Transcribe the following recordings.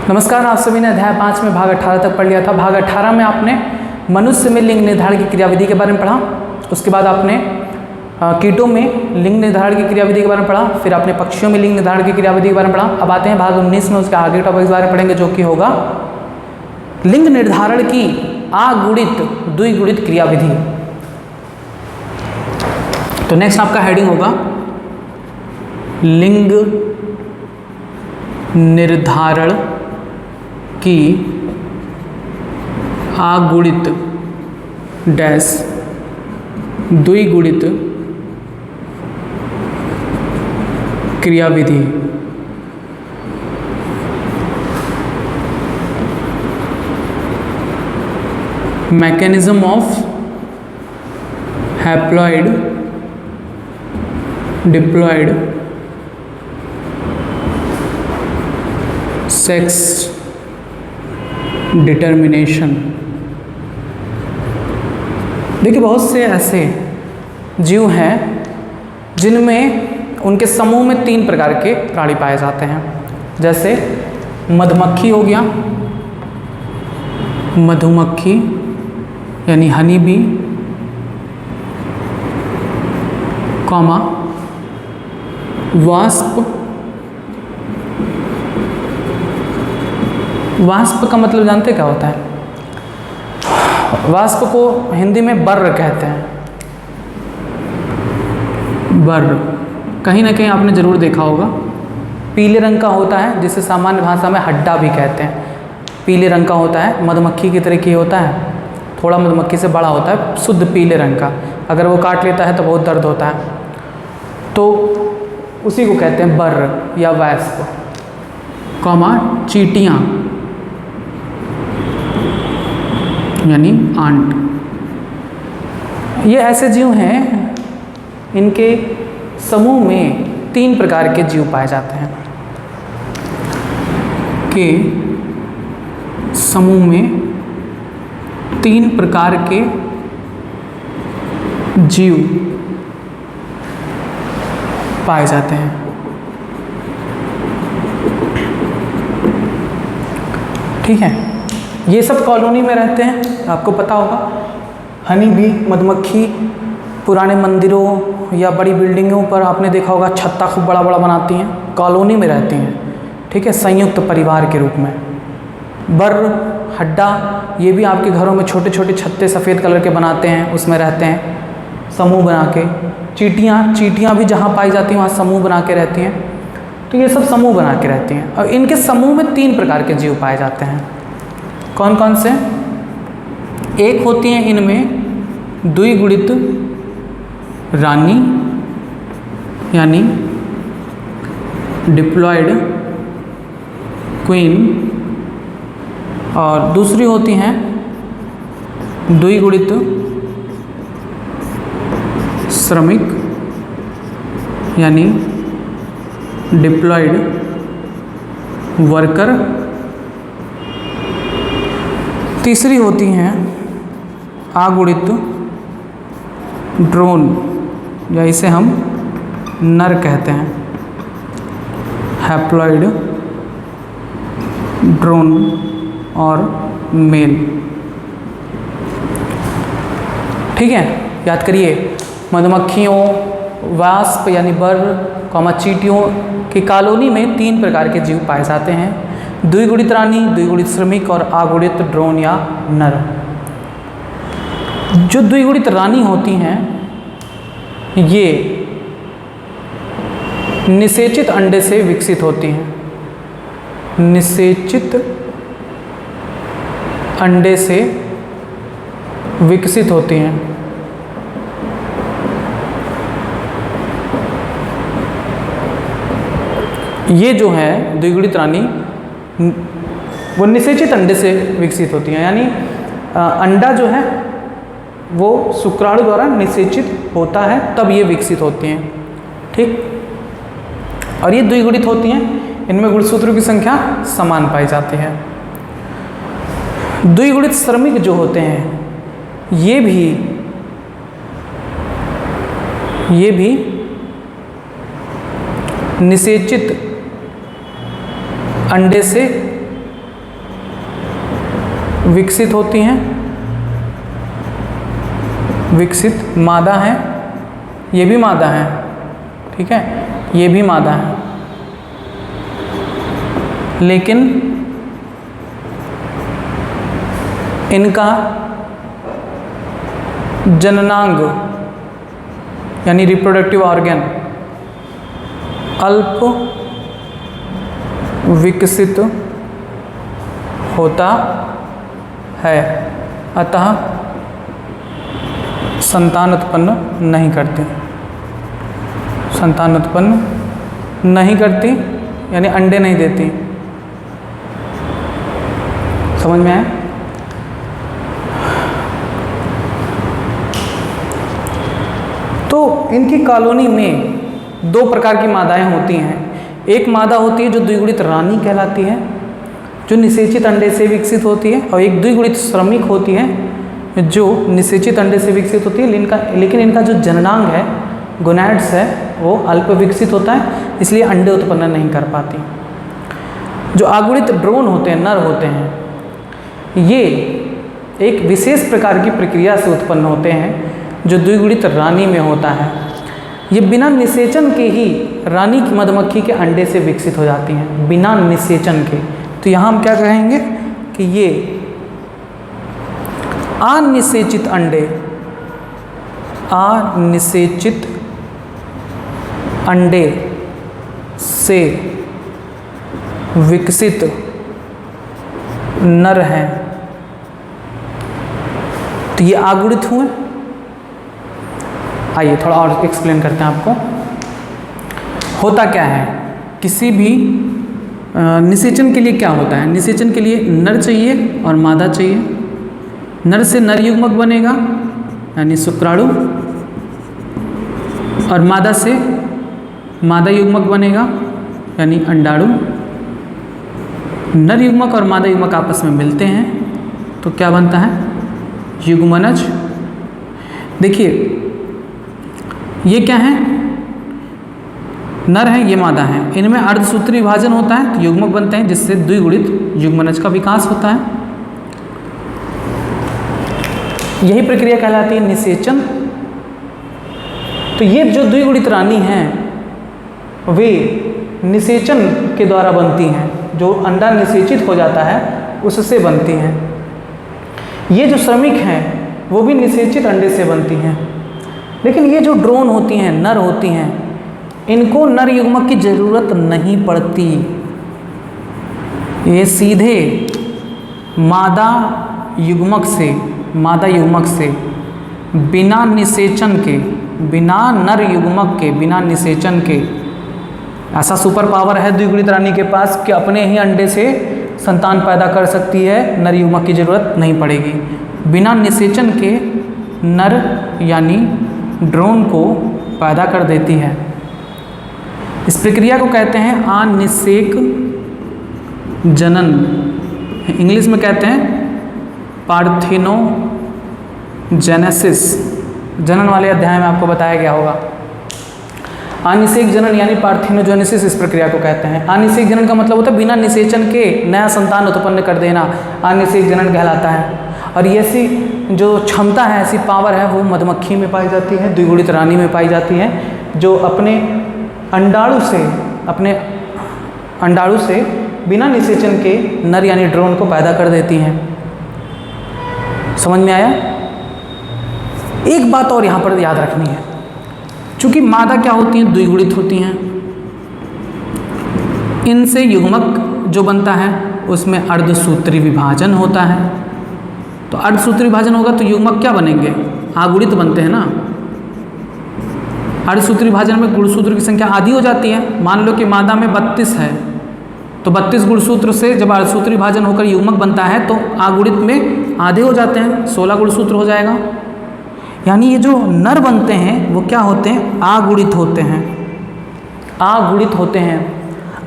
नमस्कार, आप सभी ने अध्याय 5 में भाग 18 तक पढ़ लिया था। भाग 18 में आपने मनुष्य में लिंग निर्धारण की क्रियाविधि के बारे में पढ़ा। उसके बाद आपने कीटों में लिंग निर्धारण की क्रियाविधि के बारे में पढ़ा। फिर आपने पक्षियों में लिंग निर्धारण की क्रियाविधि के बारे में पढ़ा। अब आते हैं भाग 19 में, उसके आगे टॉपिक के बारे में पढ़ेंगे, जो कि होगा लिंग निर्धारण की अगुणित द्विगुणित क्रियाविधि। तो नेक्स्ट आपका हेडिंग होगा लिंग निर्धारण की अगुणित डैश द्विगुणित क्रियाविधि। Mechanism of haploid diploid sex determination. देखिए, बहुत से ऐसे जीव हैं जिनमें उनके समूह में 3 प्रकार के प्राणी पाए जाते हैं। जैसे मधुमक्खी हो गया, मधुमक्खी यानी honey bee, comma wasp. Wasp का मतलब जानते क्या होता है? वास्प को हिंदी में बर्र कहते हैं। बर्र कहीं ना कहीं आपने ज़रूर देखा होगा। पीले रंग का होता है, जिसे सामान्य भाषा में हड्डा भी कहते हैं। पीले रंग का होता है, मधुमक्खी की तरह की होता है, थोड़ा मधुमक्खी से बड़ा होता है, शुद्ध पीले रंग का। अगर वो काट लेता है तो बहुत दर्द होता है, तो उसी को कहते हैं बर्र या वास्प। कॉमा चींटियाँ यानी आंट। ये ऐसे जीव हैं, इनके समूह में 3 प्रकार के जीव पाए जाते हैं। के समूह में 3 प्रकार के जीव पाए जाते हैं। ठीक है, ये सब कॉलोनी में रहते हैं, आपको पता होगा। हनी बी, मधुमक्खी पुराने मंदिरों या बड़ी बिल्डिंगों पर आपने देखा होगा, छत्ता खूब बड़ा बड़ा बनाती हैं, कॉलोनी में रहती हैं। ठीक है, संयुक्त परिवार के रूप में। बर्र, हड्डा, ये भी आपके घरों में छोटे छोटे छत्ते सफ़ेद कलर के बनाते हैं, उसमें रहते हैं समूह बना के। चींटियाँ भी जहाँ पाई जाती हैं वहाँ समूह बना के रहती हैं। तो ये सब समूह बना के रहती हैं। और इनके समूह में 3 प्रकार के जीव पाए जाते हैं। कौन कौन से? एक होती हैं इनमें द्विगुणित रानी यानी डिप्लॉयड क्वीन, और दूसरी होती हैं द्विगुणित श्रमिक यानी डिप्लॉयड वर्कर। तीसरी होती हैं अगुणित ड्रोन, या इसे हम नर कहते हैं, हैप्लॉइड ड्रोन और मेल। ठीक है, याद करिए, मधुमक्खियों, वास्प यानी बर्र, कॉमा चींटियों की कॉलोनी में 3 प्रकार के जीव पाए जाते हैं। द्विगुणित रानी, द्विगुणित श्रमिक और अगुणित ड्रोन या नर। जो द्विगुणित रानी होती हैं, ये निषेचित अंडे से विकसित होती हैं। निषेचित अंडे से विकसित होती हैं। ये जो है द्विगुणित रानी, वो निषेचित अंडे से विकसित होती हैं, यानी अंडा जो है वो शुक्राणु द्वारा निषेचित होता है, तब ये विकसित होती हैं। ठीक, और ये द्विगुणित होती हैं, इनमें गुणसूत्रों की संख्या समान पाई जाती है। द्विगुणित श्रमिक जो होते हैं, ये भी निषेचित अंडे से विकसित होती हैं, विकसित मादा हैं, ये भी मादा है, ठीक है, ये भी मादा है, लेकिन इनका जननांग यानी रिप्रोडक्टिव ऑर्गन अल्प विकसित होता है, अतः संतान उत्पन्न नहीं करती। संतान उत्पन्न नहीं करती यानी अंडे नहीं देती। समझ में आया? तो इनकी कॉलोनी में दो प्रकार की मादाएं होती हैं। एक मादा होती है जो द्विगुणित रानी कहलाती है, जो निषेचित अंडे से विकसित होती है, और एक द्विगुणित श्रमिक होती है जो निषेचित अंडे से विकसित होती है, लेकिन इनका जो जननांग है, गोनैड्स है, वो अल्प विकसित होता है, इसलिए अंडे उत्पन्न नहीं कर पाती। जो आगुणित ड्रोन होते हैं, नर होते हैं, ये एक विशेष प्रकार की प्रक्रिया से उत्पन्न होते हैं जो द्विगुणित रानी में होता है। ये बिना निषेचन के ही रानी की मधुमक्खी के अंडे से विकसित हो जाती हैं, बिना निषेचन के। तो यहाँ हम क्या कहेंगे कि ये अनिषेचित अंडे, अनिषेचित अंडे से विकसित नर हैं। तो ये आगुणित हुए। आइए थोड़ा और एक्सप्लेन करते हैं आपको। होता क्या है, किसी भी निषेचन के लिए क्या होता है? निषेचन के लिए नर चाहिए और मादा चाहिए। नर से नर युग्मक बनेगा यानी शुक्राणु, और मादा से मादा युग्मक बनेगा यानी अंडाणु। नर युग्मक और मादा युग्मक आपस में मिलते हैं तो क्या बनता है? युग्मनज। देखिए ये क्या है? नर है, ये मादा है, इनमें अर्धसूत्री विभाजन होता है तो युग्मक बनते हैं, जिससे द्विगुणित युग्मनज का विकास होता है। यही प्रक्रिया कहलाती है निषेचन। तो ये जो द्विगुणित रानी हैं वे निषेचन के द्वारा बनती हैं, जो अंडा निषेचित हो जाता है उससे बनती हैं। ये जो श्रमिक हैं वो भी निषेचित अंडे से बनती हैं। लेकिन ये जो ड्रोन होती हैं, नर होती हैं, इनको नर युग्मक की ज़रूरत नहीं पड़ती। ये सीधे मादा युग्मक से बिना निषेचन के, बिना नर युग्मक के, बिना निषेचन के, ऐसा सुपर पावर है द्विगुणित रानी के पास कि अपने ही अंडे से संतान पैदा कर सकती है, नर युग्मक की ज़रूरत नहीं पड़ेगी। बिना निषेचन के नर यानी ड्रोन को पैदा कर देती है। इस प्रक्रिया को कहते हैं अनिषेक जनन, इंग्लिश में कहते हैं पार्थेनोजेनेसिस। जनन वाले अध्याय में आपको बताया गया होगा। अनिषेक जनन यानी पार्थेनोजेनेसिस इस प्रक्रिया को कहते हैं। अनिषेक जनन का मतलब होता है बिना निषेचन के नया संतान उत्पन्न कर देना, अनिषेक जनन कहलाता है। और ये ऐसी जो क्षमता है, ऐसी पावर है, वो मधुमक्खी में पाई जाती है, द्विगुणित रानी में पाई जाती है, जो अपने अंडाणु से बिना निषेचन के नर यानी ड्रोन को पैदा कर देती हैं। समझ में आया? एक बात और यहाँ पर याद रखनी है, चूंकि मादा क्या होती हैं? द्विगुणित होती हैं। इनसे युग्मक जो बनता है उसमें अर्धसूत्री विभाजन होता है। तो अर्धसूत्री विभाजन होगा तो युग्मक क्या बनेंगे? आगुणित बनते हैं ना। अर्धसूत्री विभाजन में गुणसूत्र की संख्या आधी हो जाती है। मान लो कि मादा में 32 है, तो 32 गुणसूत्र से जब अर्धसूत्री विभाजन होकर युग्मक बनता है तो आगुणित में आधे हो जाते हैं, 16 गुणसूत्र हो जाएगा। यानी ये जो नर बनते हैं वो क्या होते हैं? आगुणित होते हैं, आगुणित होते हैं।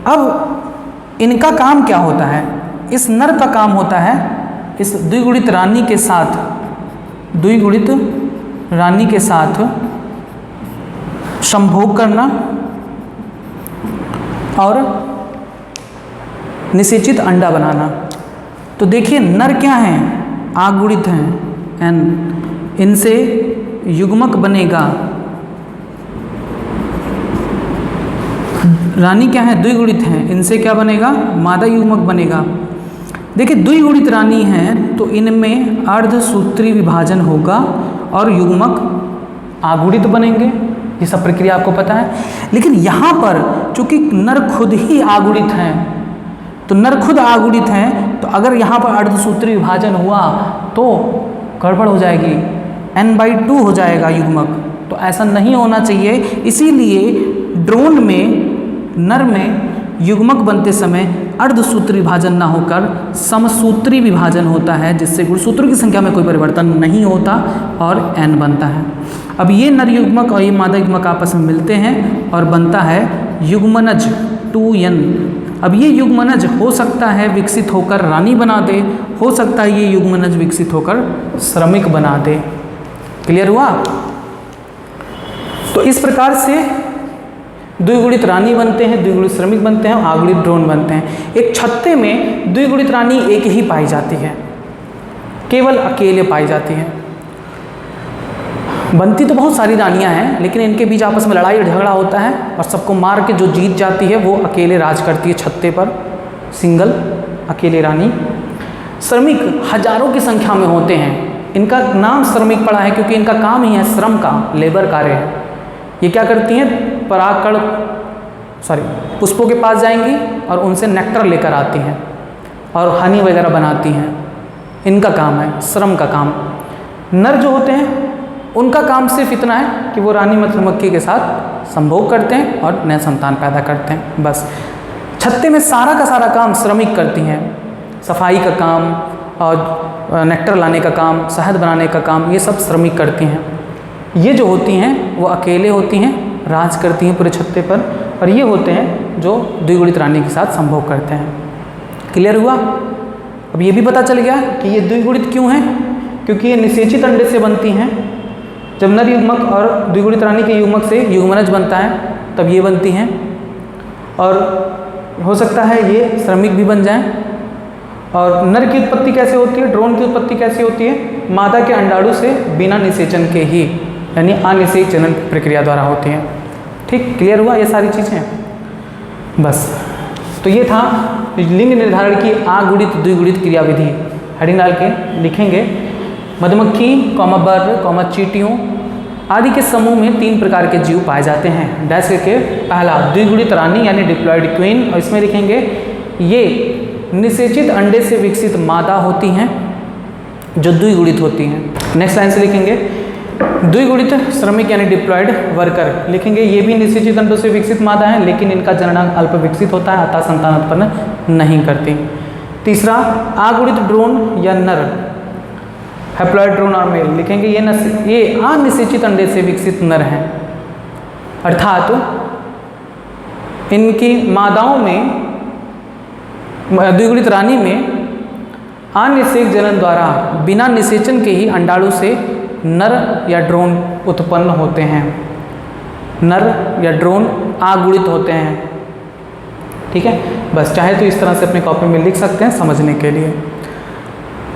अब इनका काम क्या होता है? इस नर का काम होता है इस द्विगुणित रानी के साथ संभोग करना और निषेचित अंडा बनाना। तो देखिए नर क्या हैं, आगुणित हैं, एन, इनसे युग्मक बनेगा। रानी क्या है, द्विगुणित हैं, इनसे क्या बनेगा, मादा युग्मक बनेगा। देखिए द्विगुणित रानी हैं तो इनमें अर्धसूत्री विभाजन होगा और युग्मक आगुणित बनेंगे, ये सब प्रक्रिया आपको पता है। लेकिन यहाँ पर चूंकि नर खुद ही आगुणित हैं, तो नर खुद आगुणित हैं, तो अगर यहाँ पर अर्धसूत्री विभाजन हुआ तो गड़बड़ हो जाएगी, n/2 हो जाएगा युग्मक, तो ऐसा नहीं होना चाहिए। इसीलिए ड्रोन में, नर में युग्मक बनते समय अर्धसूत्री विभाजन ना होकर समसूत्री विभाजन होता है, जिससे गुणसूत्रों की संख्या में कोई परिवर्तन नहीं होता और n बनता है। अब ये नर युग्मक और ये मादा युग्मक आपस में मिलते हैं और बनता है युग्मनज 2n। अब ये युग्मनज हो सकता है विकसित होकर रानी बना दे, हो सकता है ये युग्मनज विकसित होकर श्रमिक बना दे। क्लियर हुआ? तो इस प्रकार से द्विगुणित रानी बनते हैं, द्विगुणित श्रमिक बनते हैं, आगुणित ड्रोन बनते हैं। एक छत्ते में द्विगुणित रानी एक ही पाई जाती है, केवल अकेले पाई जाती है। बनती तो बहुत सारी रानियां हैं, लेकिन इनके बीच आपस में लड़ाई झगड़ा होता है और सबको मार के जो जीत जाती है वो अकेले राज करती है छत्ते पर, सिंगल अकेले रानी। श्रमिक हजारों की संख्या में होते हैं, इनका नाम श्रमिक पड़ा है क्योंकि इनका काम ही है श्रम का, लेबर कार्य है। ये क्या करती हैं, परागकण पुष्पों के पास जाएंगी और उनसे नेक्टर लेकर आती हैं और हनी वगैरह बनाती हैं, इनका काम है, श्रम का काम। नर जो होते हैं उनका काम सिर्फ इतना है कि वो रानी मधुमक्खी के साथ संभोग करते हैं और नए संतान पैदा करते हैं, बस। छत्ते में सारा का सारा काम श्रमिक करती हैं, सफाई का काम और नेक्टर लाने का काम, शहद बनाने का काम, ये सब श्रमिक करती हैं। ये जो होती हैं वो अकेले होती हैं, राज करती हैं पूरे छत्ते पर, और ये होते हैं जो द्विगुणित रानी के साथ संभोग करते हैं। क्लियर हुआ? अब ये भी पता चल गया कि ये द्विगुणित क्यों हैं, क्योंकि ये निषेचित अंडे से बनती हैं। जब नर युग्मक और द्विगुणित रानी के युग्मक से युग्मनज बनता है तब ये बनती हैं, और हो सकता है ये श्रमिक भी बन जाएं। और नर की उत्पत्ति कैसे होती है, ड्रोन की उत्पत्ति कैसे होती है, मादा के अंडाणु से बिना निषेचन के ही, यानी अनिषेक जनन प्रक्रिया द्वारा होती हैं। ठीक, क्लियर हुआ ये सारी चीज़ें? बस, तो ये था लिंग निर्धारण की आगुणित द्विगुणित क्रियाविधि। हेडिंग डाल के लिखेंगे, मधुमक्खी, बर्र, चींटियों आदि के समूह में 3 प्रकार के जीव पाए जाते हैं। डैश करके पहला द्विगुणित रानी यानी डिप्लॉयड क्वीन, और इसमें लिखेंगे ये निषेचित अंडे से विकसित मादा होती हैं जो द्विगुणित होती हैं। नेक्स्ट लाइन से लिखेंगे द्विगुणित श्रमिक यानी डिप्लॉयड वर्कर, लिखेंगे ये भी निषेचित अंडों से विकसित मादा है, लेकिन इनका जननांग अल्प विकसित होता है, अतः संतान उत्पन्न नहीं करती। तीसरा आगुणित ड्रोन या नर, हैप्लॉयड ड्रोन और मेल, लिखेंगे ये अनिषेचित अंडे से विकसित नर हैं, अर्थात इनकी मादाओं में, द्विगुणित रानी में अनिषेक जनन द्वारा बिना निषेचन के ही अंडाणु से नर या ड्रोन उत्पन्न होते हैं। नर या ड्रोन आगुणित होते हैं। ठीक है, बस चाहे तो इस तरह से अपने कॉपी में लिख सकते हैं समझने के लिए।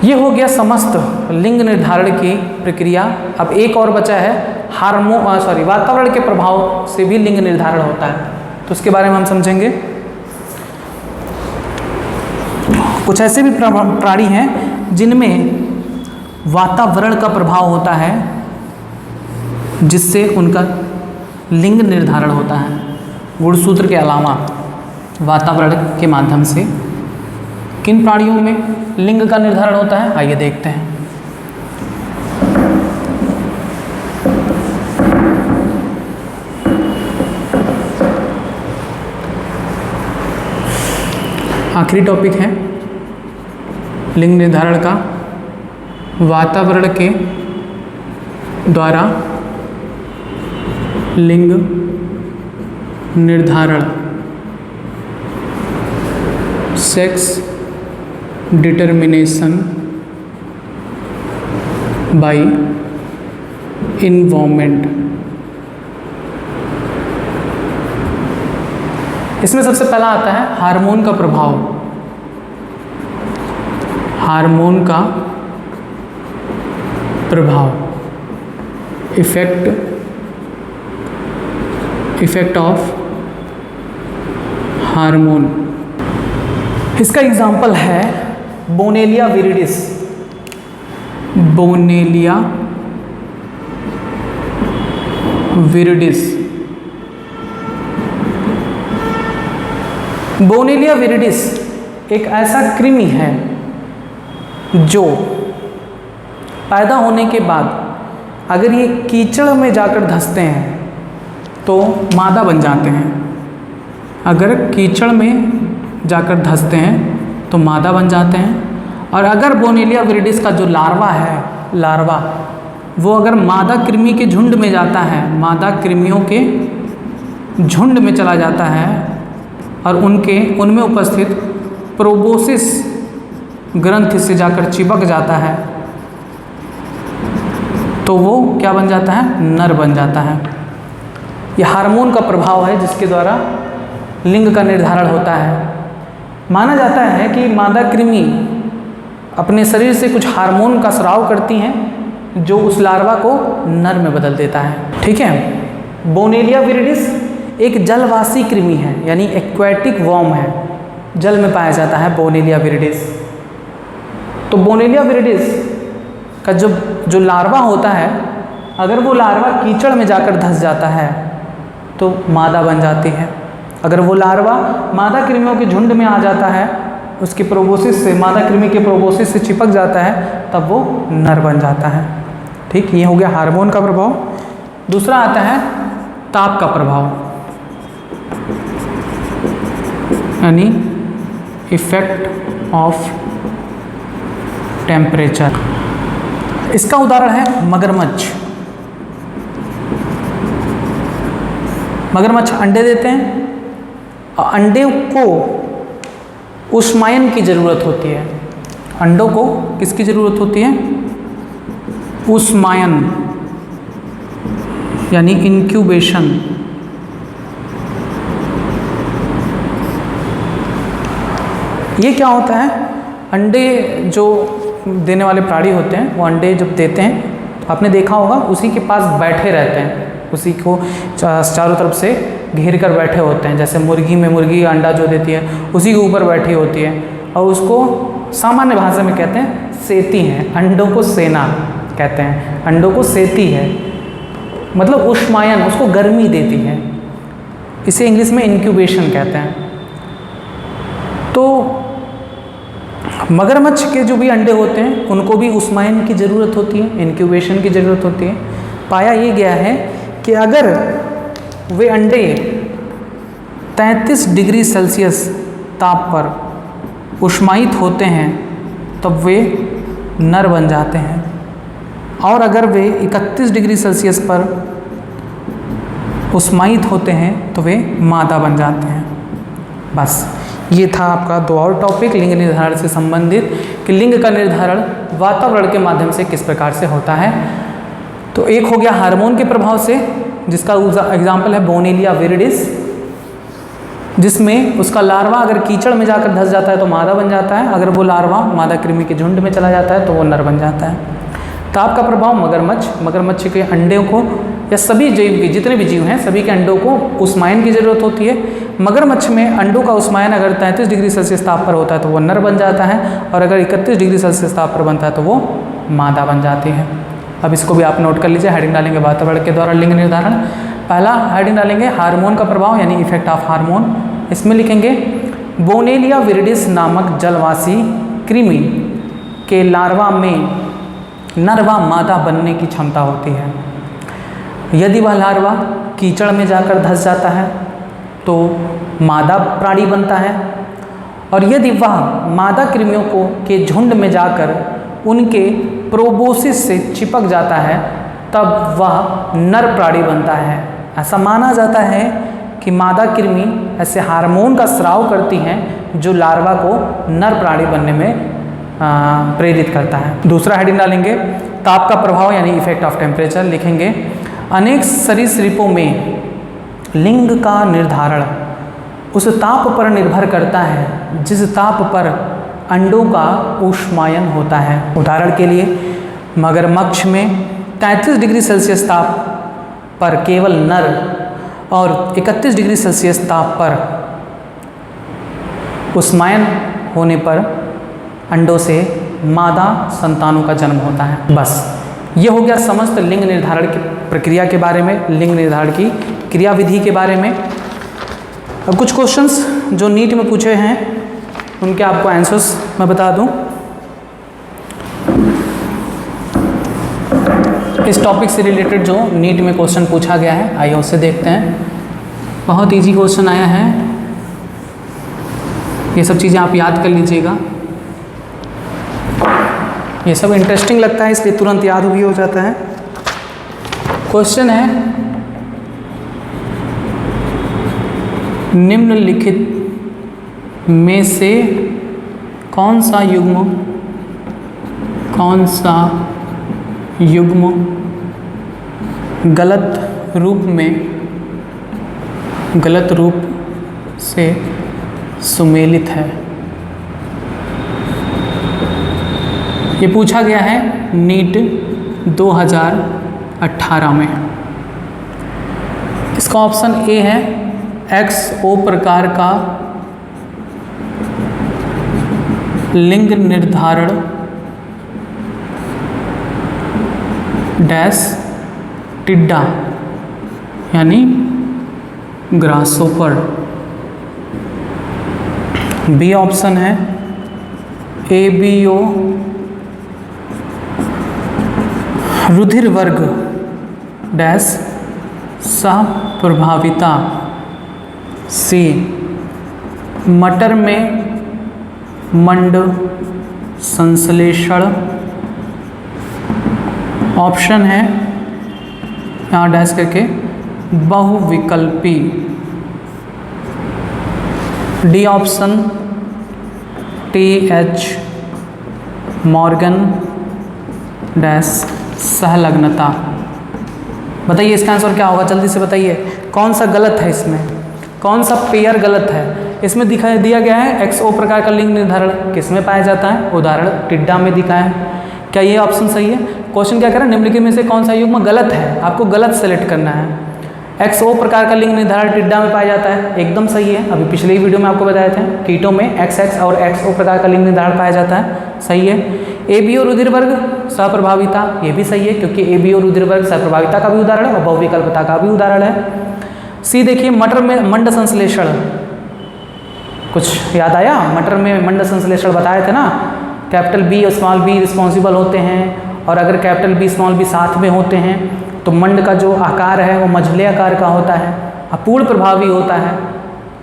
ये हो गया समस्त लिंग निर्धारण की प्रक्रिया। अब एक और बचा है वातावरण के प्रभाव से भी लिंग निर्धारण होता है, तो उसके बारे में हम समझेंगे। कुछ ऐसे भी प्राणी हैं जिनमें वातावरण का प्रभाव होता है जिससे उनका लिंग निर्धारण होता है, गुणसूत्र के अलावा वातावरण के माध्यम से। किन प्राणियों में लिंग का निर्धारण होता है, आइए देखते हैं। आखिरी टॉपिक है लिंग निर्धारण का, वातावरण के द्वारा लिंग निर्धारण, सेक्स डिटर्मिनेशन बाय इन्वायरमेंट। इसमें सबसे पहला आता है हार्मोन का प्रभाव। हार्मोन का प्रभाव, इफेक्ट ऑफ हार्मोन। इसका एग्जाम्पल है बोनेलिया विरिडिस। बोनेलिया विरिडिस। बोनेलिया विरिडिस एक ऐसा कृमि है जो पैदा होने के बाद अगर ये कीचड़ में जाकर धंसते हैं तो मादा बन जाते हैं। अगर कीचड़ में जाकर धंसते हैं तो मादा बन जाते हैं। और अगर बोनेलिया विरिडिस का जो लार्वा वो अगर मादा कृमि के झुंड में जाता है, मादा कृमियों के झुंड में चला जाता है और उनमें उपस्थित प्रोबोसिस ग्रंथि से जाकर चिपक जाता है तो वो क्या बन जाता है? नर बन जाता है। यह हार्मोन का प्रभाव है जिसके द्वारा लिंग का निर्धारण होता है। माना जाता है कि मादा कृमि अपने शरीर से कुछ हार्मोन का स्राव करती हैं जो उस लार्वा को नर में बदल देता है। ठीक है। बोनेलिया विरिडिस एक जलवासी कृमि है, यानी एक्वेटिक वर्म है, जल में पाया जाता है बोनेलिया विरिडिस। तो बोनेलिया विरिडिस का जो लार्वा होता है, अगर वो लार्वा कीचड़ में जाकर धंस जाता है तो मादा बन जाती है। अगर वो लार्वा मादा कृमियों के झुंड में आ जाता है, उसकी प्रोबोसिस से, मादा कृमि के प्रोबोसिस से चिपक जाता है, तब वो नर बन जाता है। ठीक, ये हो गया हार्मोन का प्रभाव। दूसरा आता है ताप का प्रभाव, यानी इफेक्ट ऑफ टेम्परेचर। इसका उदाहरण है मगरमच्छ। मगरमच्छ अंडे देते हैं और अंडे को उष्मायन की ज़रूरत होती है। अंडों को किसकी ज़रूरत होती है? उष्मायन, यानी इंक्यूबेशन। ये क्या होता है? अंडे जो देने वाले प्राणी होते हैं वो अंडे जब देते हैं तो आपने देखा होगा उसी के पास बैठे रहते हैं, उसी को चारों तरफ से घेर कर बैठे होते हैं। जैसे मुर्गी में मुर्गी अंडा जो देती है उसी के ऊपर बैठी होती है और उसको सामान्य भाषा में कहते हैं सेती हैं। अंडों को सेना कहते हैं, अंडों को सेती है, मतलब उष्मायन, उसको गर्मी देती है। इसे इंग्लिश में इंक्यूबेशन कहते हैं। तो मगरमच्छ के जो भी अंडे होते हैं उनको भी उष्मायन की ज़रूरत होती है, इंक्यूबेशन की ज़रूरत होती है। पाया ये गया है कि अगर वे अंडे 33 डिग्री सेल्सियस ताप पर उष्मायित होते हैं तब वे नर बन जाते हैं, और अगर वे 31 डिग्री सेल्सियस पर उष्मायित होते हैं तो वे मादा बन जाते हैं। बस ये था आपका 2 और टॉपिक लिंग निर्धारण से संबंधित, कि लिंग का निर्धारण वातावरण के माध्यम से किस प्रकार से होता है। तो एक हो गया हार्मोन के प्रभाव से, जिसका एग्जाम्पल है बोनेलिया विरिडिस, जिसमें उसका लार्वा अगर कीचड़ में जाकर धंस जाता है तो मादा बन जाता है। अगर वो लार्वा मादा कृमि के झुंड में चला जाता है तो वो नर बन जाता है। ताप का प्रभाव मगरमच्छ के अंडों को, या सभी जीव के, जितने भी जीव हैं सभी के अंडों को उष्मायन की ज़रूरत होती है। मगरमच्छ में अंडों का उष्मायन अगर 33 डिग्री सेल्सियस ताप पर होता है तो वो नर बन जाता है, और अगर 31 डिग्री सेल्सियस ताप पर बनता है तो वो मादा बन जाती है। अब इसको भी आप नोट कर लीजिए, हेडिंग डालेंगे वातावरण के द्वारा लिंग निर्धारण। पहला हेडिंग डालेंगे हार्मोन का प्रभाव, यानी इफेक्ट ऑफ हार्मोन। इसमें लिखेंगे बोनेलिया विरिडिस नामक जलवासी कृमि के लार्वा में नर व मादा बनने की क्षमता होती है। यदि वह लार्वा कीचड़ में जाकर धंस जाता है तो मादा प्राणी बनता है, और यदि वह मादा कृमियों के झुंड में जाकर उनके प्रोबोसिस से चिपक जाता है तब वह नर प्राणी बनता है। ऐसा माना जाता है कि मादा कृमि ऐसे हार्मोन का स्राव करती हैं जो लार्वा को नर प्राणी बनने में प्रेरित करता है। दूसरा हेडिंग डालेंगे ताप का प्रभाव, यानी इफेक्ट ऑफ टेम्परेचर। लिखेंगे अनेक सरीसृपों में लिंग का निर्धारण उस ताप पर निर्भर करता है जिस ताप पर अंडों का ऊष्मायन होता है। उदाहरण के लिए मगरमच्छ में 33 डिग्री सेल्सियस ताप पर केवल नर और 31 डिग्री सेल्सियस ताप पर ऊष्मायन होने पर अंडों से मादा संतानों का जन्म होता है। बस ये हो गया समस्त लिंग निर्धारण की प्रक्रिया के बारे में, लिंग निर्धारण की क्रियाविधि के बारे में। अब कुछ क्वेश्चंस जो नीट में पूछे हैं उनके आपको आंसर्स मैं बता दूं। इस टॉपिक से रिलेटेड जो नीट में क्वेश्चन पूछा गया है, आइए उससे देखते हैं। बहुत इजी क्वेश्चन आया है, ये सब चीज़ें आप याद कर लीजिएगा। ये सब इंटरेस्टिंग लगता है इसलिए तुरंत याद भी हो जाता है। क्वेश्चन है, निम्नलिखित में से कौन सा युग्म गलत रूप से सुमेलित है। ये पूछा गया है नीट 2018 में। इसका ऑप्शन ए है XO प्रकार का लिंग निर्धारण डैश टिड्डा यानी ग्रासोपर। बी ऑप्शन है ABO रुधिर वर्ग डैश सह प्रभाविता। सी मटर में मंड संश्लेषण। ऑप्शन है यहाँ डैश करके बहुविकल्पी। D option TH Morgan dash सहलग्नता। बताइए इसका आंसर क्या होगा, जल्दी से बताइए कौन सा गलत है, इसमें कौन सा पेयर गलत है। इसमें दिखाई दिया गया है XO प्रकार का लिंग निर्धारण किस में पाया जाता है, उदाहरण टिड्डा में दिखा है। क्या ये ऑप्शन सही है? क्वेश्चन क्या करें, निम्नलिखित में से कौन सा युग्म गलत है, आपको गलत सेलेक्ट करना है। XO प्रकार का लिंग निर्धारण टिड्डा में पाया जाता है, एकदम सही है। अभी पिछले ही वीडियो में आपको बताए थे कीटों में XX और XO प्रकार का लिंग निर्धारण पाया जाता है, सही है। ABO रुधिर वर्ग सप्रभाविता, ये भी सही है क्योंकि ABO रुधिर वर्ग सप्रभाविता का भी उदाहरण है और बहुविकल्पता का भी उदाहरण है। सी देखिए मटर में मंड संश्लेषण, कुछ याद आया? मटर में मंड संश्लेषण बताए थे ना, कैपिटल B और स्मॉल b रिस्पॉन्सिबल होते हैं और अगर कैपिटल B स्मॉल b साथ में होते हैं तो मंड का जो आकार है वो मझले आकार का होता है, अपूर्ण प्रभावी होता है।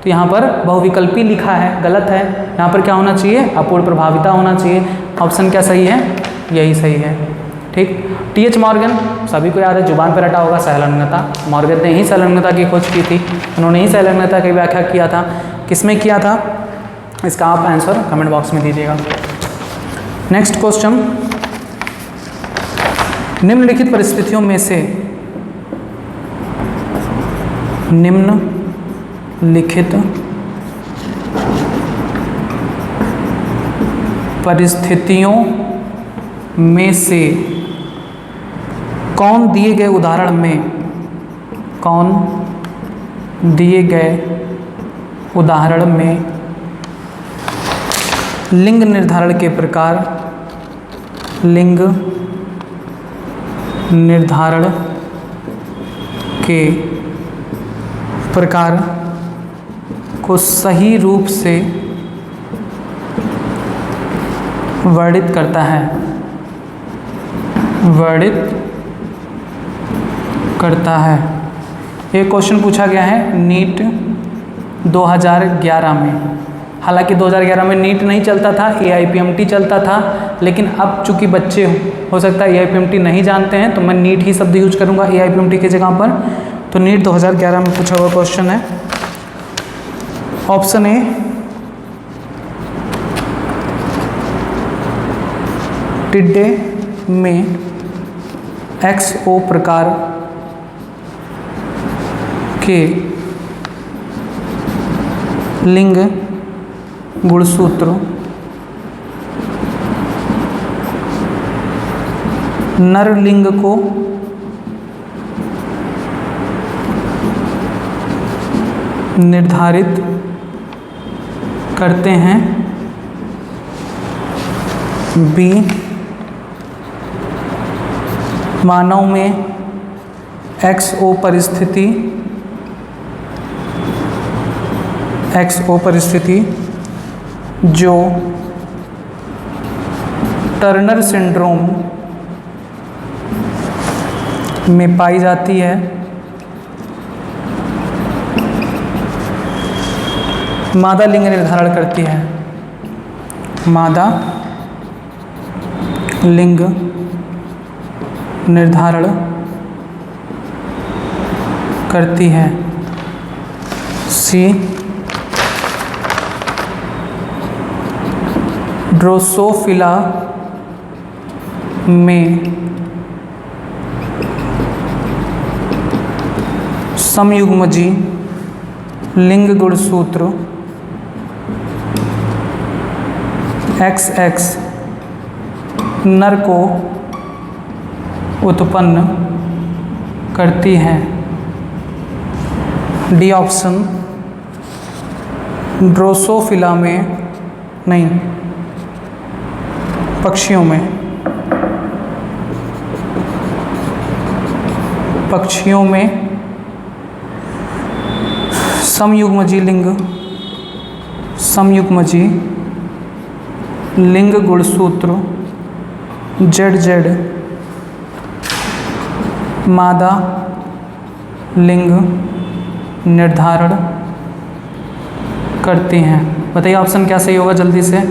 तो यहाँ पर बहुविकल्पी लिखा है, गलत है। यहाँ पर क्या होना चाहिए, अपूर्ण प्रभाविता होना चाहिए। ऑप्शन क्या सही है, यही सही है। ठीक। TH मॉर्गन सभी को याद है, जुबान पर रटा होगा सहलग्नता। मॉर्गन ने ही सहलग्नता की खोज की थी, उन्होंने ही सहलग्नता की व्याख्या किया था। किसमें किया था, इसका आप आंसर कमेंट बॉक्स में दीजिएगा। नेक्स्ट क्वेश्चन, निम्नलिखित परिस्थितियों में से निम्नलिखित परिस्थितियों में से कौन दिए गए उदाहरण में लिंग निर्धारण के प्रकार को सही रूप से वर्णित करता है। एक क्वेश्चन पूछा गया है नीट 2011 में। हालांकि 2011 में नीट नहीं चलता था, AIPMT चलता था, लेकिन अब चूंकि बच्चे हो सकता है AIPMT नहीं जानते हैं तो मैं नीट ही शब्द यूज करूंगा AIPMT की जगह पर। तो नीट 2011 में पूछा हुआ क्वेश्चन है। ऑप्शन ए टिड्डे में XO प्रकार के लिंग गुणसूत्र नर लिंग को निर्धारित करते हैं। बी, मानव में XO परिस्थिति जो टर्नर सिंड्रोम में पाई जाती है, मादा लिंग निर्धारण करती है। मादा लिंग निर्धारण करती है। सी, ड्रोसोफिला में समयुग्मजी लिंग गुणसूत्र XX नर को उत्पन्न करती है। डी ऑप्शन, ड्रोसोफिला में नहीं, पक्षियों में समयुग्मजी लिंग गुणसूत्र ZZ मादा लिंग निर्धारण करती हैं। बताइए ऑप्शन क्या सही होगा जल्दी से।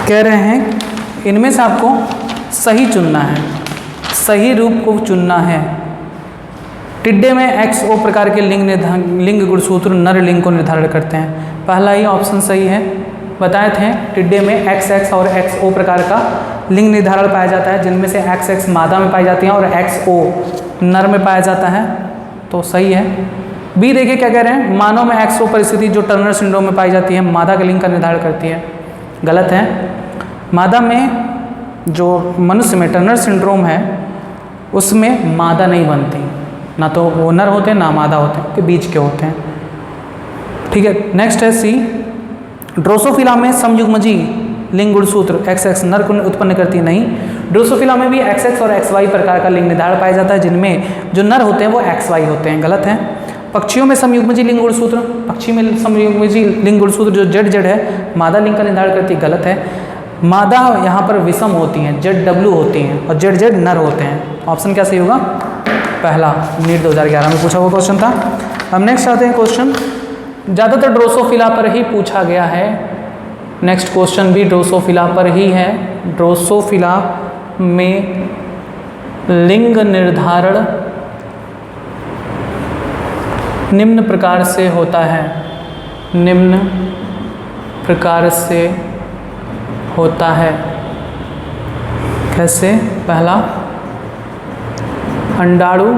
कह रहे हैं इनमें से आपको सही चुनना है, सही रूप को चुनना है। टिड्डे में XO प्रकार के लिंग गुणसूत्र नर लिंग को निर्धारण करते हैं। पहला ही ऑप्शन सही है। बताए थे टिड्डे में XX और XO प्रकार का लिंग निर्धारण पाया जाता है, जिनमें से XX मादा में पाई जाती है और XO नर में पाया जाता है, तो सही है। बी देखिए क्या कह रहे हैं, मानव में XO परिस्थिति जो टर्नर सिंड्रोम में पाई जाती है मादा के लिंग का निर्धारण करती है। गलत है। मादा में जो मनुष्य में टर्नर सिंड्रोम है उसमें मादा नहीं बनती, ना तो वो नर होते हैं ना मादा होते हैं, के बीच के होते हैं। ठीक है, नेक्स्ट है सी, ड्रोसोफिला में समयुग्मजी लिंग गुणसूत्र XX नर को उत्पन्न करती नहीं। ड्रोसोफिला में भी XX और XY प्रकार का लिंग निर्धारण पाया जाता है, जिनमें जो नर होते हैं वो XY होते हैं। गलत है। पक्षियों में समयुग्मजी लिंग गुणसूत्र, पक्षी में समयुग्मजी लिंग गुणसूत्र जो ZZ है मादा लिंग का निर्धारण करती है। गलत है। मादा यहाँ पर विषम होती हैं, ZW होती हैं और ZZ नर होते हैं। ऑप्शन क्या सही होगा? पहला, नीट 2011 में पूछा हुआ क्वेश्चन था। अब नेक्स्ट आते हैं क्वेश्चन, ज़्यादातर ड्रोसोफिला पर ही पूछा गया है। नेक्स्ट क्वेश्चन भी ड्रोसोफिला पर ही है। ड्रोसोफिला में लिंग निर्धारण निम्न प्रकार से होता है। निम्न प्रकार से होता है। कैसे? पहला, अंडाणु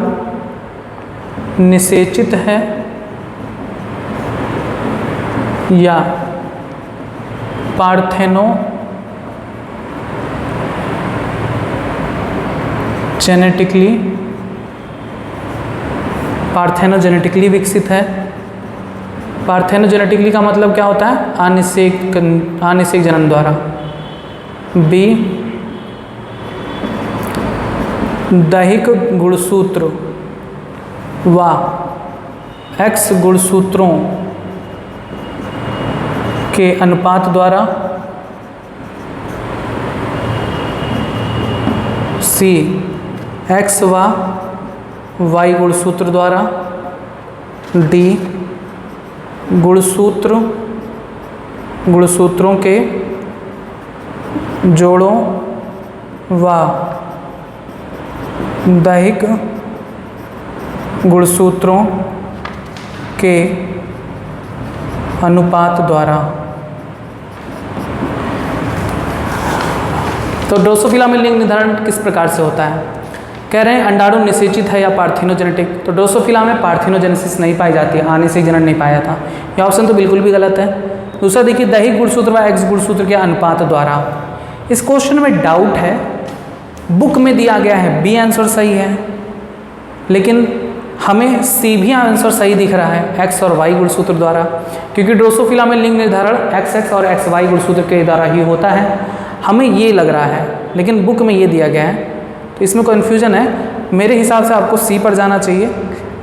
निषेचित है या पार्थेनोजेनेटिकली विकसित है। पार्थेनोजेनेटिकली का मतलब क्या होता है? आनिषेक जनन द्वारा। बी, दैहिक गुणसूत्र व X गुणसूत्रों के अनुपात द्वारा। सी, X व Y गुणसूत्र द्वारा। डी, गुणसूत्रों के जोड़ों व दैहिक गुणसूत्रों के अनुपात द्वारा। तो ड्रोसोफिला में लिंग निर्धारण किस प्रकार से होता है? कह रहे हैं अंडाणु निषेचित है या पार्थेनोजेनेटिक। तो ड्रोसोफिला में पार्थेनोजेनेसिस नहीं पाई जाती है, आनिषेक जनन नहीं पाया था। यह ऑप्शन तो बिल्कुल भी गलत है। दूसरा देखिए, दैहिक गुणसूत्र व X गुणसूत्र के अनुपात द्वारा। इस क्वेश्चन में डाउट है, बुक में दिया गया है बी आंसर सही है, लेकिन हमें सी भी आंसर सही दिख रहा है एक्स और वाई गुणसूत्र द्वारा, क्योंकि ड्रोसोफिला में लिंग निर्धारण एक्स एक्स और एक्स वाई गुणसूत्र के द्वारा ही होता है। हमें ये लग रहा है, लेकिन बुक में ये दिया गया है, तो इसमें कन्फ्यूजन है। मेरे हिसाब से आपको सी पर जाना चाहिए,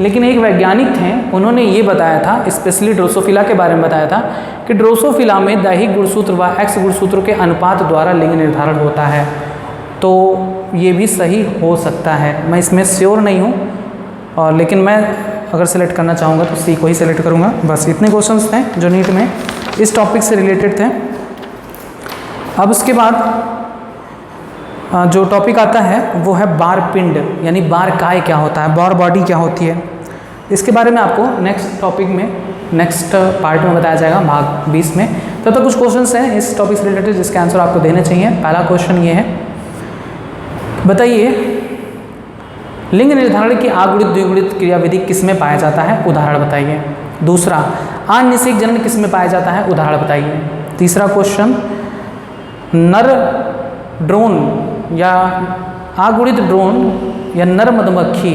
लेकिन एक वैज्ञानिक थे, उन्होंने ये बताया था, स्पेशली ड्रोसोफिला के बारे में बताया था कि ड्रोसोफिला में दैहिक गुणसूत्र व एक्स गुणसूत्र के अनुपात द्वारा लिंग निर्धारण होता है। तो ये भी सही हो सकता है, मैं इसमें श्योर नहीं हूँ, और लेकिन मैं अगर सेलेक्ट करना चाहूँगा तो सी को ही सेलेक्ट करूँगा। बस इतने क्वेश्चंस थे जो नीट में इस टॉपिक से रिलेटेड थे। अब उसके बाद जो टॉपिक आता है वो है बार पिंड, यानी बार काय क्या होता है, बार बॉडी क्या होती है। इसके बारे में आपको नेक्स्ट टॉपिक में, नेक्स्ट पार्ट में बताया जाएगा, भाग 20 में। तब तक कुछ क्वेश्चंस हैं इस टॉपिक से रिलेटेड जिसके आंसर आपको देने चाहिए। पहला क्वेश्चन ये है, बताइए लिंग निर्धारण की आगुणित द्विगुणित क्रियाविधि किस में पाया जाता है, उदाहरण बताइए। दूसरा, अनिषेक जनन किस में पाया जाता है, उदाहरण बताइए। तीसरा क्वेश्चन, नर ड्रोन या आगुणित ड्रोन या नर मधुमक्खी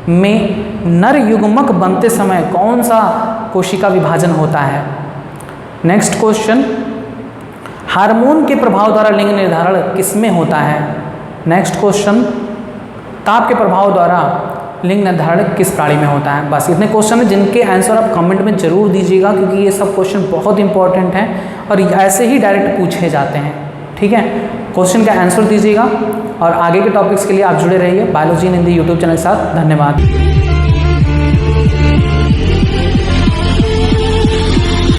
में नर युग्मक बनते समय कौन सा कोशिका विभाजन होता है। नेक्स्ट क्वेश्चन, हार्मोन के प्रभाव द्वारा लिंग निर्धारण किस में होता है। नेक्स्ट क्वेश्चन, ताप के प्रभाव द्वारा लिंग निर्धारण किस प्राणी में होता है। बस इतने क्वेश्चन हैं जिनके आंसर आप कमेंट में जरूर दीजिएगा, क्योंकि ये सब क्वेश्चन बहुत इंपॉर्टेंट हैं और ऐसे ही डायरेक्ट पूछे जाते हैं। ठीक है, क्वेश्चन का आंसर दीजिएगा और आगे के टॉपिक्स के लिए आप जुड़े रहिए बायोलॉजी इन हिंदी यूट्यूब चैनल के साथ। धन्यवाद।